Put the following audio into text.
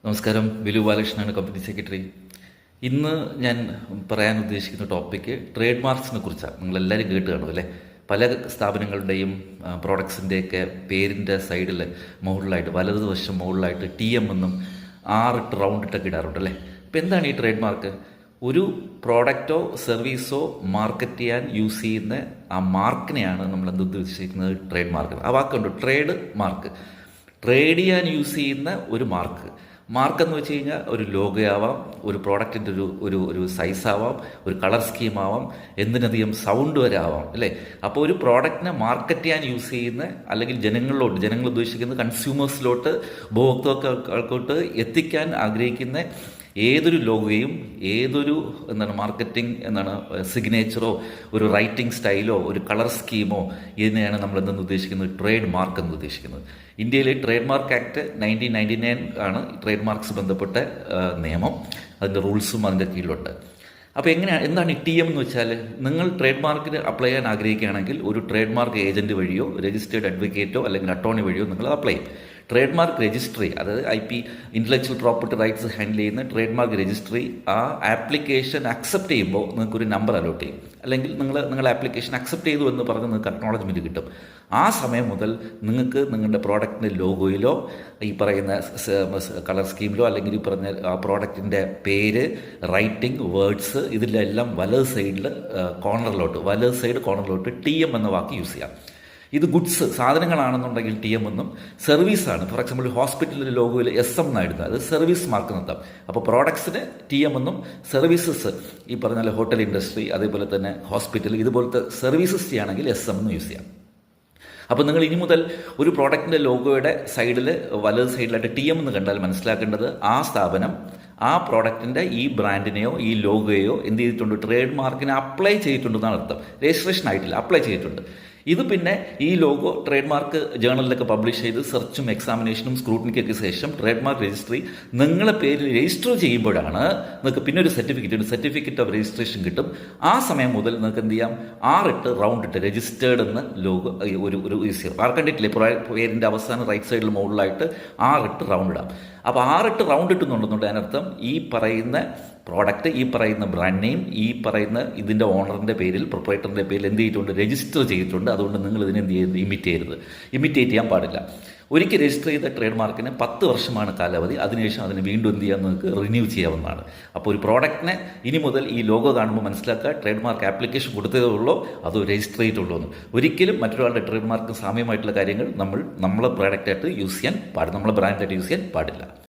നമസ്കാരം, വിലു ബാലകൃഷ്ണനാണ്, company secretary. ഇന്ന് ഞാൻ പറയാൻ ഉദ്ദേശിക്കുന്ന ടോപ്പിക്ക് ട്രേഡ് മാർക്സിനെ കുറിച്ചാണ്. നിങ്ങളെല്ലാവരും കേട്ട് കാണും അല്ലേ? പല സ്ഥാപനങ്ങളുടെയും പ്രോഡക്ട്സിൻ്റെയൊക്കെ പേരിൻ്റെ സൈഡിൽ മുകളിലായിട്ട്, വലതുവശം മുകളിലായിട്ട് TM എന്നും 6 റൗണ്ട് ഇട്ടൊക്കെ ഇടാറുണ്ട് അല്ലേ? അപ്പോൾ എന്താണ് ഈ ട്രേഡ് മാർക്ക്? ഒരു പ്രോഡക്റ്റോ സർവീസോ മാർക്കറ്റ് ചെയ്യാൻ യൂസ് ചെയ്യുന്ന ആ മാർക്കിനെയാണ് നമ്മൾ എന്ത് ഉദ്ദേശിക്കുന്നത്? Trade mark. ആ വാക്കുണ്ട്, ട്രേഡ് മാർക്ക്. ട്രേഡ് ചെയ്യാൻ യൂസ് ചെയ്യുന്ന ഒരു മാർക്ക് എന്ന് വെച്ച് കഴിഞ്ഞാൽ ഒരു ലോഗോ ആവാം, ഒരു പ്രോഡക്റ്റിൻ്റെ ഒരു സൈസ് ആവാം, ഒരു കളർ സ്കീം ആവാം, എന്തിനധികം സൗണ്ട് വരെ ആവാം അല്ലേ? അപ്പോൾ ഒരു പ്രോഡക്റ്റിനെ മാർക്കറ്റ് ചെയ്യാൻ യൂസ് ചെയ്യുന്ന, അല്ലെങ്കിൽ ജനങ്ങൾ ഉദ്ദേശിക്കുന്ന കൺസ്യൂമേഴ്സിലോട്ട്, ഉപഭോക്താക്കൾക്കോട്ട് എത്തിക്കാൻ ആഗ്രഹിക്കുന്ന ഏതൊരു ലോഗോയും, ഏതൊരു മാർക്കറ്റിംഗ് സിഗ്നേച്ചറോ, ഒരു റൈറ്റിംഗ് സ്റ്റൈലോ, ഒരു കളർ സ്കീമോ, ഇതിനെയാണ് നമ്മൾ എന്തെന്ന് ഉദ്ദേശിക്കുന്നത്? ട്രേഡ് മാർക്ക് എന്ന് ഉദ്ദേശിക്കുന്നത്. ഇന്ത്യയിലെ ട്രേഡ് മാർക്ക് ആക്ട് 1999 ആണ് ട്രേഡ് മാർക്സ് ബന്ധപ്പെട്ട നിയമം. അതിൻ്റെ റൂൾസും അതിൻ്റെ കീഴിലുണ്ട്. അപ്പോൾ എന്താണ് ഈ TM എന്ന് വെച്ചാൽ? നിങ്ങൾ ട്രേഡ് മാർക്കിന് അപ്ലൈ ചെയ്യാൻ ആഗ്രഹിക്കുകയാണെങ്കിൽ ഒരു ട്രേഡ് മാർക്ക് ഏജൻറ്റ് വഴിയോ, രജിസ്റ്റേർഡ് അഡ്വക്കേറ്റോ അല്ലെങ്കിൽ അറ്റോർണി വഴിയോ നിങ്ങൾ അപ്ലൈ ചെയ്യും. ട്രേഡ് മാർക്ക് രജിസ്ട്രി, അതായത് IP, intellectual property rights handle ചെയ്യുന്ന ട്രേഡ് മാർക്ക് രജിസ്ട്രി, ആ ആപ്ലിക്കേഷൻ അക്സെപ്റ്റ് ചെയ്യുമ്പോൾ നിങ്ങൾക്കൊരു നമ്പർ അലോട്ട് ചെയ്യും. അല്ലെങ്കിൽ നിങ്ങളുടെ ആപ്ലിക്കേഷൻ അക്സെപ്റ്റ് ചെയ്തു എന്ന് പറഞ്ഞ് നിങ്ങൾക്ക് അക്നോളജ്മെൻറ്റ് കിട്ടും. ആ സമയം മുതൽ നിങ്ങൾക്ക് നിങ്ങളുടെ പ്രോഡക്റ്റിൻ്റെ ലോഗോയിലോ, ഈ പറയുന്ന കളർ സ്കീമിലോ, അല്ലെങ്കിൽ ഈ പറഞ്ഞ ആ പ്രോഡക്റ്റിൻ്റെ പേര്, റൈറ്റിംഗ്, വേർഡ്സ്, ഇതിലെല്ലാം വലത് സൈഡ് കോർണറിലോട്ട് TM എന്ന വാക്ക് യൂസ് ചെയ്യാം. ഇത് ഗുഡ്സ്, സാധനങ്ങളാണെന്നുണ്ടെങ്കിൽ TM എന്നും, സർവീസാണ്, ഫോർ എക്സാമ്പിൾ ഹോസ്പിറ്റലിൻ്റെ ലോഗോയിൽ SM എന്നായിരുന്നു, അത് സർവീസ് മാർക്ക് നിർത്താം. അപ്പോൾ പ്രോഡക്ട്സിന് TM എന്നും, സർവീസസ് ഈ പറഞ്ഞാൽ ഹോട്ടൽ ഇൻഡസ്ട്രി, അതേപോലെ തന്നെ ഹോസ്പിറ്റൽ, ഇതുപോലത്തെ സർവീസസ് ചെയ്യുകയാണെങ്കിൽ SM എന്ന് യൂസ് ചെയ്യാം. അപ്പോൾ നിങ്ങൾ ഇനി മുതൽ ഒരു പ്രോഡക്റ്റിൻ്റെ ലോഗോയുടെ സൈഡിൽ, വലത് സൈഡിലായിട്ട് TM എന്ന് കണ്ടാൽ മനസ്സിലാക്കേണ്ടത് ആ സ്ഥാപനം ആ പ്രോഡക്റ്റിൻ്റെ ഈ ബ്രാൻഡിനെയോ ഈ ലോഗോയോ എന്ത് ചെയ്തിട്ടുണ്ട്? ട്രേഡ് മാർക്കിനെ അപ്ലൈ ചെയ്തിട്ടുണ്ടെന്നാണ് അർത്ഥം. രജിസ്ട്രേഷൻ ആയിട്ടില്ല, അപ്ലൈ ചെയ്തിട്ടുണ്ട്. ഇത് പിന്നെ ഈ ലോഗോ ട്രേഡ് മാർക്ക് ജേണലിലൊക്കെ പബ്ലിഷ് ചെയ്ത് സെർച്ചും എക്സാമിനേഷനും സ്ക്രൂട്ടിനിക്കൊക്കെ ശേഷം ട്രേഡ് മാർക്ക് രജിസ്ട്രി നിങ്ങളെ പേരിൽ രജിസ്റ്റർ ചെയ്യുമ്പോഴാണ് നിങ്ങൾക്ക് പിന്നെ ഒരു സർട്ടിഫിക്കറ്റ് ഓഫ് രജിസ്ട്രേഷൻ കിട്ടും. ആ സമയം മുതൽ നിങ്ങൾക്ക് എന്ത് ചെയ്യാം? 6 റൗണ്ട് ഇട്ട് രജിസ്റ്റേർഡ് എന്ന് ലോഗോ ഒരു ആർക്കണ്ടിട്ടില്ലേ? പേരിൻ്റെ അവസാനം റൈറ്റ് സൈഡിൽ മുകളിലായിട്ട് 6 റൗണ്ട് ഇടാം. അപ്പോൾ 6 റൗണ്ട് ഇട്ടുന്നുണ്ടെന്നുണ്ട് അതിനർത്ഥം ഈ പറയുന്ന പ്രോഡക്റ്റ്, ഈ പറയുന്ന ബ്രാൻഡ് നെയിം, ഈ പറയുന്ന ഇതിൻ്റെ ഓണറിൻ്റെ പേരിൽ, പ്രൊപ്പറേറ്ററിൻ്റെ പേരിൽ എന്ത് ചെയ്തിട്ടുണ്ട്? രജിസ്റ്റർ ചെയ്തിട്ടുണ്ട്. അതുകൊണ്ട് നിങ്ങൾ ഇതിനെ എന്ത് ചെയ്യരുത്? ഇമിറ്റേറ്റ് ചെയ്യാൻ പാടില്ല. ഒരിക്കൽ രജിസ്റ്റർ ചെയ്ത ട്രേഡ് മാർക്കിന് 10 വർഷമാണ് കാലാവധി. അതിനുശേഷം അതിന് വീണ്ടും എന്ത് ചെയ്യാൻ നിങ്ങൾക്ക് റിന്യൂ ചെയ്യാവുന്നതാണ്. അപ്പോൾ ഒരു പ്രോഡക്റ്റിനെ ഇനി മുതൽ ഈ ലോഗോ കാണുമ്പോൾ മനസ്സിലാക്കുക, ട്രേഡ് മാർക്ക് ആപ്ലിക്കേഷൻ കൊടുത്തതേ ഉള്ളൂ, അതോ രജിസ്റ്റർ ചെയ്തിട്ടുള്ളൂ എന്ന്. ഒരിക്കലും മറ്റൊരാളുടെ ട്രേഡ് മാർക്ക് സാമ്യമായിട്ടുള്ള കാര്യങ്ങൾ നമ്മളെ പ്രോഡക്റ്റായിട്ട് യൂസ് ചെയ്യാൻ പാടില്ല, നമ്മളെ ബ്രാൻഡായിട്ട് യൂസ് ചെയ്യാൻ പാടില്ല.